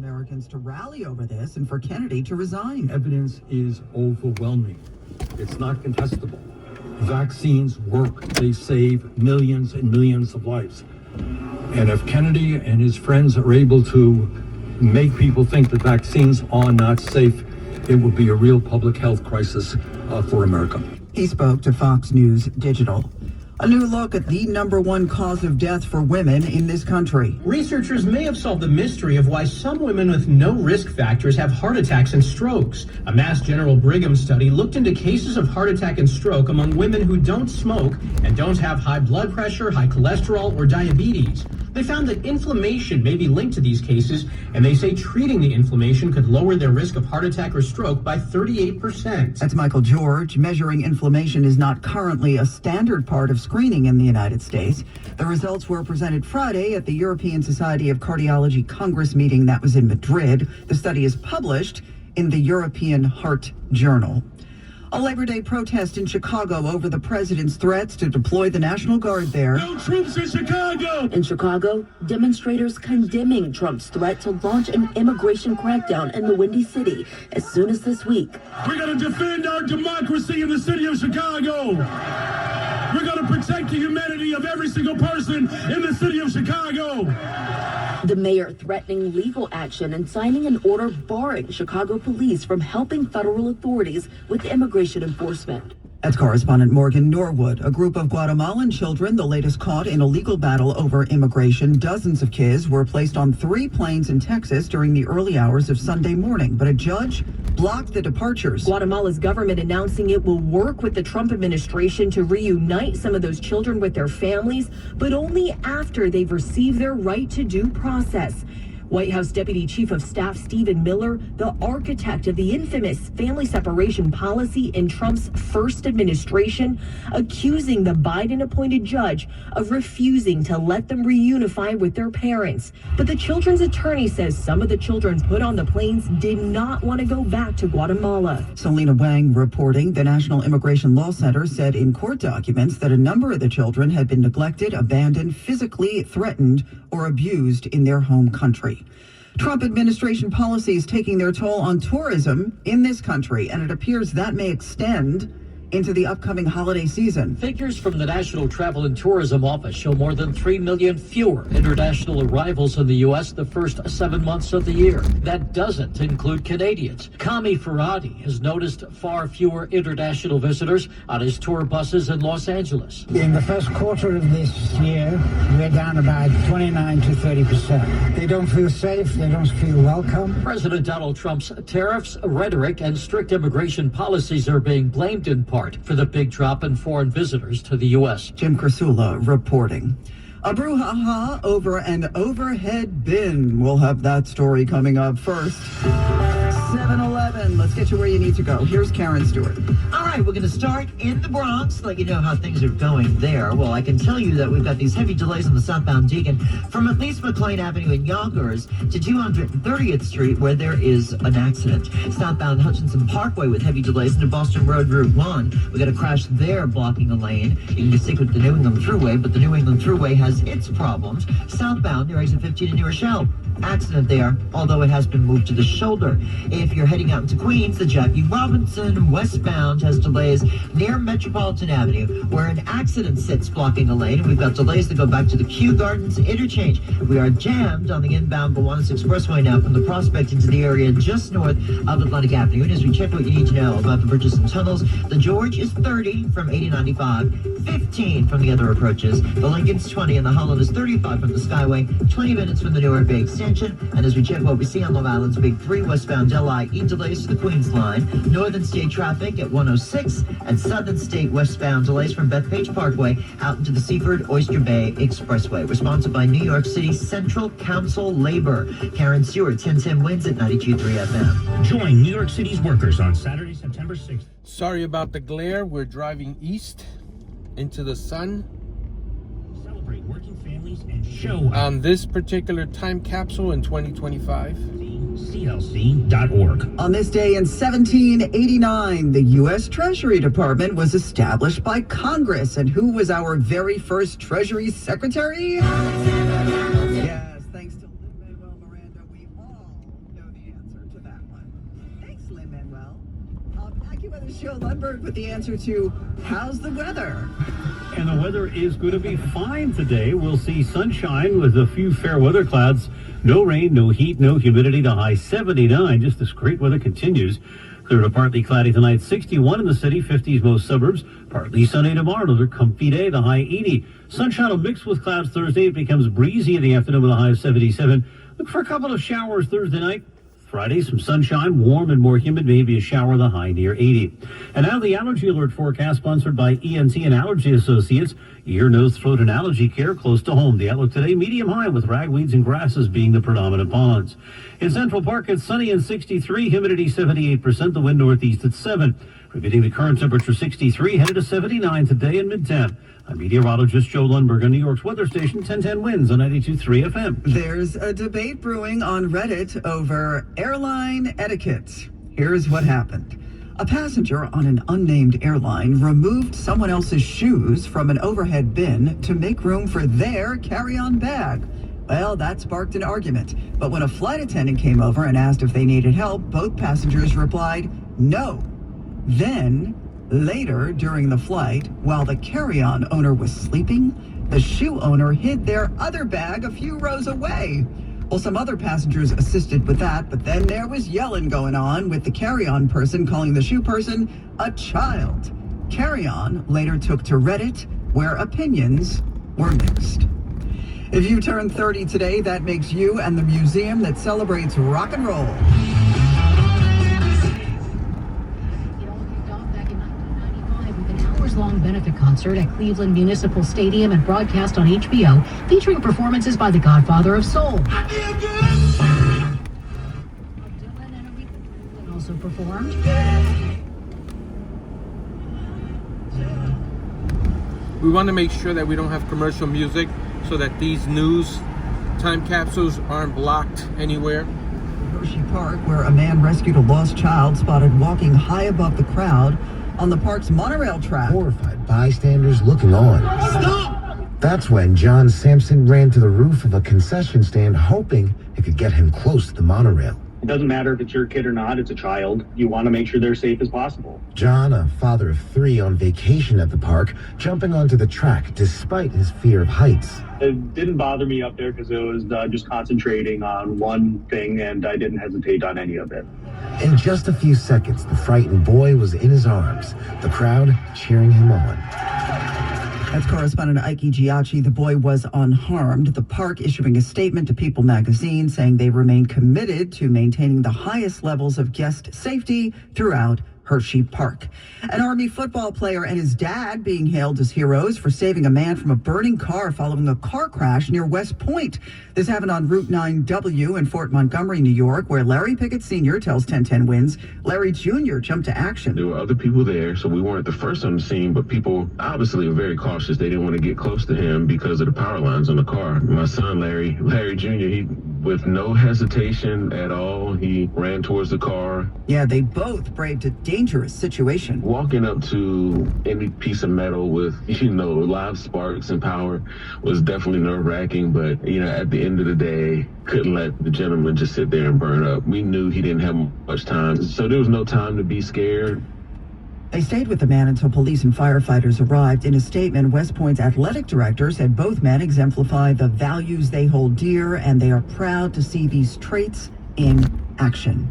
Americans to rally over this and for Kennedy to resign. Evidence is overwhelming. It's not contestable. Vaccines work. They save millions and millions of lives. And if Kennedy and his friends are able to make people think that vaccines are not safe, it would be a real public health crisis for America. He spoke to Fox News Digital. A new look at the #1 cause of death for women in this country. Researchers may have solved the mystery of why some women with no risk factors have heart attacks and strokes. A Mass General Brigham study looked into cases of heart attack and stroke among women who don't smoke and don't have high blood pressure, high cholesterol, or diabetes. They found that inflammation may be linked to these cases, and they say treating the inflammation could lower their risk of heart attack or stroke by 38%. That's Michael George. Measuring inflammation is not currently a standard part of screening in the United States. The results were presented Friday at the European Society of Cardiology Congress meeting that was in Madrid. The study is published in the European Heart Journal. A Labor Day protest in Chicago over the president's threats to deploy the National Guard there. No troops in Chicago! In Chicago, demonstrators condemning Trump's threat to launch an immigration crackdown in the Windy City as soon as this week. We're going to defend our democracy in the city of Chicago. We're going to protect the humanity of every single person in the city of Chicago. The mayor threatening legal action and signing an order barring Chicago police from helping federal authorities with immigration enforcement. That's correspondent Morgan Norwood. A group of Guatemalan children, the latest caught in a legal battle over immigration. Dozens of kids were placed on 3 planes in Texas during the early hours of Sunday morning, but a judge blocked the departures. Guatemala's government announcing it will work with the Trump administration to reunite some of those children with their families, but only after they've received their right to due process. White House Deputy Chief of Staff Stephen Miller, the architect of the infamous family separation policy in Trump's first administration, accusing the Biden-appointed judge of refusing to let them reunify with their parents. But the children's attorney says some of the children put on the planes did not want to go back to Guatemala. Selena Wang reporting. The National Immigration Law Center said in court documents that a number of the children had been neglected, abandoned, physically threatened, or abused in their home country. Trump administration policies taking their toll on tourism in this country, and it appears that may extend into the upcoming holiday season. Figures from the National Travel and Tourism Office show more than 3 million fewer international arrivals in the U.S. the first 7 months of the year. That doesn't include Canadians. Kami Farhadi has noticed far fewer international visitors on his tour buses in Los Angeles. In the first quarter of this year, we're down about 29 to 30%. They don't feel safe. They don't feel welcome. President Donald Trump's tariffs, rhetoric, and strict immigration policies are being blamed in part for the big drop in foreign visitors to the U.S. Jim Krasula reporting. A brouhaha over an overhead bin. We'll have that story coming up first. 7-Eleven. Let's get you where you need to go. Here's Karen Stewart. All right, we're going to start in the Bronx, let you know how things are going there. Well, I can tell you that we've got these heavy delays on the southbound Deacon from at least McLean Avenue in Yonkers to 230th Street, where there is an accident. Southbound Hutchinson Parkway with heavy delays into Boston Road Route 1. We got a crash there blocking a lane. You can get sick with the New England Thruway, but the New England Thruway has its problems. Southbound near exit 15 in New Rochelle. Accident there, although it has been moved to the shoulder. If you're heading out into Queens, the Jackie Robinson westbound has delays near Metropolitan Avenue, where an accident sits blocking a lane, and we've got delays that go back to the Kew Gardens interchange. We are jammed on the inbound Gowanus Expressway now from the Prospect into the area just north of Atlantic Avenue. And as we check what you need to know about the bridges and tunnels, the George is 30 from 8095, 15 from the other approaches. The Lincoln's 20, and the Holland is 35 from the Skyway, 20 minutes from the Newark Bay Extension. And as we check what we see on Long Island's Big 3, westbound LIE delays to the Queens line, Northern State traffic at 106, and Southern State westbound delays from Bethpage Parkway out into the Seaford Oyster Bay Expressway. Responsive by New York City Central Council Labor. Karen Stewart, 1010 wins at 92.3 FM. Join New York City's workers on Saturday, September 6th. Sorry about the glare. We're driving east into the sun. Celebrate working families and show on this particular time capsule in 2025. CLC.org. On this day in 1789, the U.S. Treasury Department was established by Congress. And who was our very first Treasury Secretary? Yes, thanks to Lin-Manuel Miranda, we all Joe Lundberg with the answer to how's the weather? And the weather is going to be fine today. We'll see sunshine with a few fair weather clouds. No rain, no heat, no humidity. The high 79. Just this great weather continues. Clear to partly cloudy tonight. 61 in the city, 50s most suburbs. Partly sunny tomorrow. Another comfy day. The high 80. Sunshine will mix with clouds Thursday. It becomes breezy in the afternoon with a high of 77. Look for a couple of showers Thursday night. Friday, some sunshine, warm and more humid, maybe a shower, the high near 80. And now the allergy alert forecast sponsored by ENT and Allergy Associates. Ear, nose, throat, and allergy care close to home. The outlook today, medium high with ragweeds and grasses being the predominant pollens. In Central Park, it's sunny and 63, humidity 78%, the wind northeast at 7. Repeating the current temperature 63, headed to 79 today in Midtown. I'm meteorologist Joe Lundberg on New York's weather station, 1010 Winds on 92.3 FM. There's a debate brewing on Reddit over airline etiquette. Here's what happened. A passenger on an unnamed airline removed someone else's shoes from an overhead bin to make room for their carry-on bag. Well, that sparked an argument. But when a flight attendant came over and asked if they needed help, both passengers replied, no. Then, later during the flight, while the carry-on owner was sleeping, the shoe owner hid their other bag a few rows away. Well, some other passengers assisted with that, but then there was yelling going on with the carry-on person calling the shoe person a child. Carry-on later took to Reddit, where opinions were mixed. If you turn 30 today, that makes you and the museum that celebrates rock and roll. Long benefit concert at Cleveland Municipal Stadium and broadcast on HBO, featuring performances by the Godfather of Soul. Dylan and Aretha Franklin also performed. We want to make sure that we don't have commercial music so that these news time capsules aren't blocked anywhere. Hershey Park, where a man rescued a lost child spotted walking high above the crowd on the park's monorail track. Horrified bystanders looking on. Stop! That's when John Sampson ran to the roof of a concession stand hoping it could get him close to the monorail. It doesn't matter if it's your kid or not, it's a child. You want to make sure they're safe as possible. John, a father of 3 on vacation at the park, jumping onto the track despite his fear of heights. It didn't bother me up there because it was just concentrating on one thing and I didn't hesitate on any of it. In just a few seconds, the frightened boy was in his arms, the crowd cheering him on. That's correspondent Ike Giacchi. The boy was unharmed. The park issuing a statement to People magazine saying they remain committed to maintaining the highest levels of guest safety throughout Hershey Park. An Army football player and his dad being hailed as heroes for saving a man from a burning car following a car crash near West Point. This happened on Route 9W in Fort Montgomery, New York, where Larry Pickett Sr. tells 1010 Winds Larry Jr. jumped to action. There were other people there, so we weren't the first on the scene, but people obviously were very cautious. They didn't want to get close to him because of the power lines on the car. My son, Larry Jr., he, with no hesitation at all, he ran towards the car. Yeah, they both braved a dangerous situation. Walking up to any piece of metal with, live sparks and power was definitely nerve-wracking, but, at the end of the day, couldn't let the gentleman just sit there and burn up. We knew he didn't have much time, so there was no time to be scared. They stayed with the man until police and firefighters arrived. In a statement, West Point's athletic director said both men exemplify the values they hold dear, and they are proud to see these traits in action.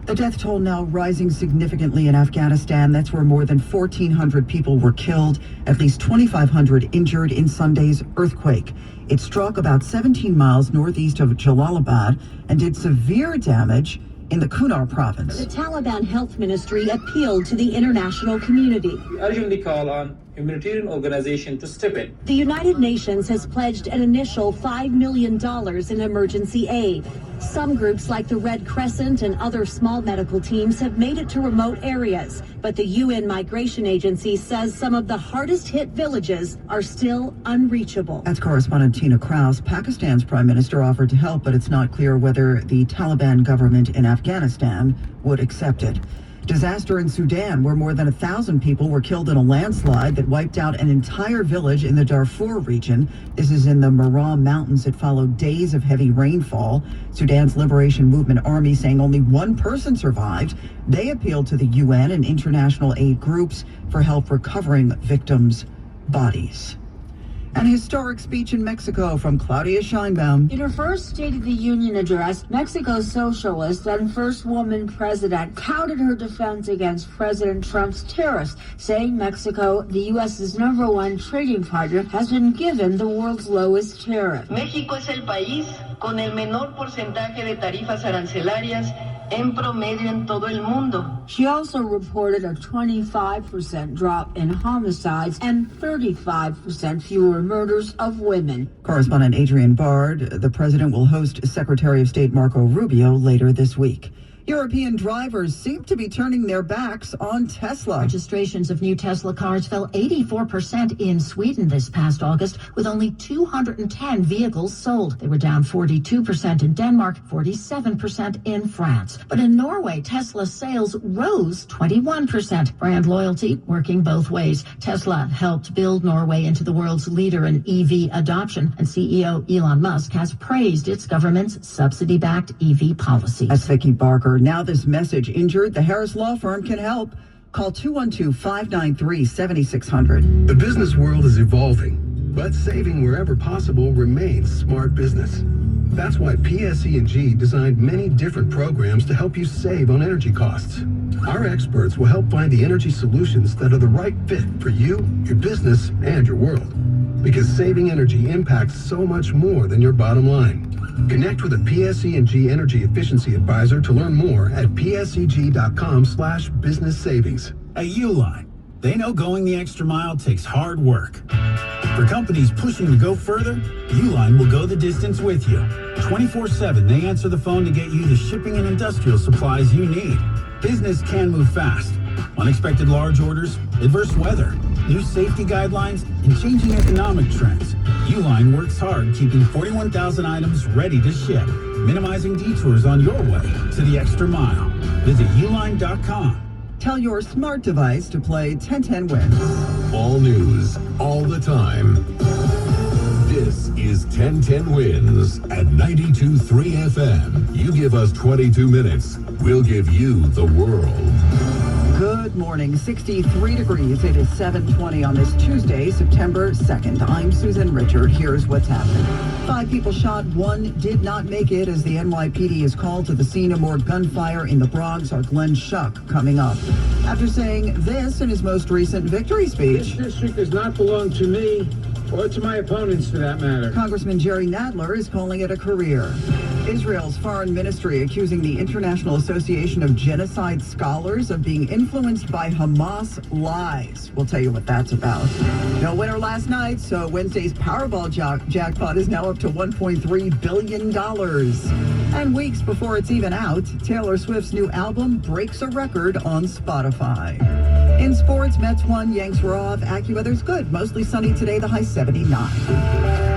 The death toll now rising significantly in Afghanistan. That's where more than 1,400 people were killed, at least 2,500 injured in Sunday's earthquake. It struck about 17 miles northeast of Jalalabad and did severe damage in the Kunar province. The Taliban Health Ministry appealed to the international community. We urgently call on humanitarian organizations to step in. The United Nations has pledged an initial $5 million in emergency aid. Some groups like the Red Crescent and other small medical teams have made it to remote areas, but the UN Migration Agency says some of the hardest hit villages are still unreachable. That's correspondent Tina Kraus. Pakistan's prime minister offered to help, but it's not clear whether the Taliban government in Afghanistan would accept it. Disaster in Sudan, where more than 1,000 people were killed in a landslide that wiped out an entire village in the Darfur region. This is in the Maram Mountains. It followed days of heavy rainfall. Sudan's Liberation Movement Army saying only one person survived. They appealed to the UN and international aid groups for help recovering victims' bodies. An historic speech in Mexico from Claudia Scheinbaum. In her first State of the Union address, Mexico's socialist and first woman president touted her defense against President Trump's tariffs, saying Mexico, the U.S.'s #1 trading partner, has been given the world's lowest tariff. México es el país con el menor porcentaje de tarifas arancelarias en promedio en todo el mundo. She also reported a 25% drop in homicides and 35% fewer murders of women. Correspondent Adrian Bard. The president will host Secretary of State Marco Rubio later this week. European drivers seem to be turning their backs on Tesla. Registrations of new Tesla cars fell 84% in Sweden this past August, with only 210 vehicles sold. They were down 42% in Denmark, 47% in France. But in Norway, Tesla sales rose 21%. Brand loyalty working both ways. Tesla helped build Norway into the world's leader in EV adoption, and CEO Elon Musk has praised its government's subsidy-backed EV policies. That's Vicky Barker. Now this message: injured, the Harris Law Firm can help. Call 212-593-7600. The business world is evolving, but saving wherever possible remains smart business. That's why PSE&G designed many different programs to help you save on energy costs. Our experts will help find the energy solutions that are the right fit for you, your business, and your world. Because saving energy impacts so much more than your bottom line. Connect with a PSE&G Energy Efficiency Advisor to learn more at pseg.com/business savings. At Uline, they know going the extra mile takes hard work. For companies pushing to go further, Uline will go the distance with you. 24/7, they answer the phone to get you the shipping and industrial supplies you need. Business can move fast. Unexpected large orders, adverse weather, new safety guidelines, and changing economic trends. Uline works hard keeping 41,000 items ready to ship, minimizing detours on your way to the extra mile. Visit uline.com. Tell your smart device to play 1010 Wins. All news, all the time. This is 1010 Wins at 92.3 FM. You give us 22 minutes, we'll give you the world. Good morning. 63 degrees. It is 7:20 on this Tuesday, September 2nd. I'm Susan Richard. Here's what's happening. 5 people shot. 1 did not make it as the NYPD is called to the scene of more gunfire in the Bronx. Our Glenn Schuck coming up. After saying this in his most recent victory speech. This district does not belong to me or to my opponents for that matter. Congressman Jerry Nadler is calling it a career. Israel's foreign ministry accusing the International Association of Genocide Scholars of being influenced by Hamas lies. We'll tell you what that's about. No winner last night, so Wednesday's Powerball jackpot is now up to $1.3 billion. And weeks before it's even out, Taylor Swift's new album breaks a record on Spotify. In sports, Mets won, Yanks were off, AccuWeather's good. Mostly sunny today, the high 79.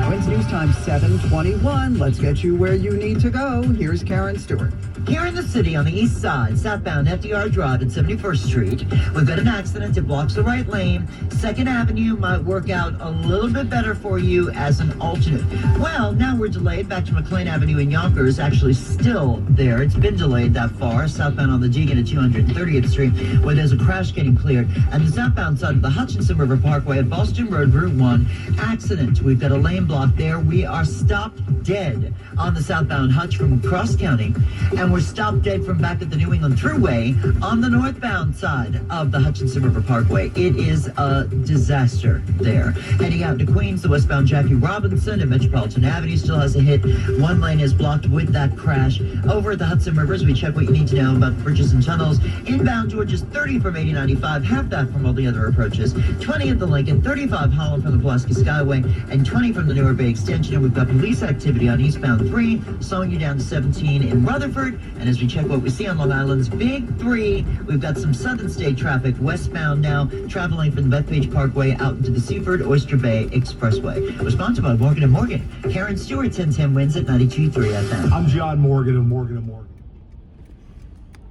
Wins News Time 7:21. Let's get you where you need to go. Here's Karen Stewart. Here in the city on the east side, southbound FDR Drive and 71st Street, we've got an accident. It blocks the right lane. 2nd Avenue might work out a little bit better for you as an alternate. Well, now we're delayed back to McLean Avenue in Yonkers. Actually still there. It's been delayed that far. Southbound on the Deegan at 230th Street, where there's a crash getting cleared. And the southbound side of the Hutchinson River Parkway at Boston Road, Route 1, accident. We've got a lane block there. We are stopped dead on the southbound Hutch from Cross County. And we're stopped dead from back at the New England Thruway on the northbound side of the Hutchinson River Parkway. It is a disaster there. Heading out to Queens, the westbound Jackie Robinson and Metropolitan Avenue still has a hit. One lane is blocked with that crash. Over at the Hudson Rivers, we check what you need to know about bridges and tunnels. Inbound Georgia's 30 from 8095, half that from all the other approaches. 20 at the Lincoln, 35 Holland from the Pulaski Skyway, and 20 from the Newark Bay Extension. And we've got police activity on eastbound 3, slowing you down to 17 in Rutherford. And as we check what we see on Long Island's Big 3, we've got some Southern State traffic westbound now, traveling from the Bethpage Parkway out into the Seaford Oyster Bay Expressway. We're sponsored by Morgan & Morgan. Karen Stewart, 1010 Wins at 92.3 FM. I'm John Morgan of Morgan & Morgan.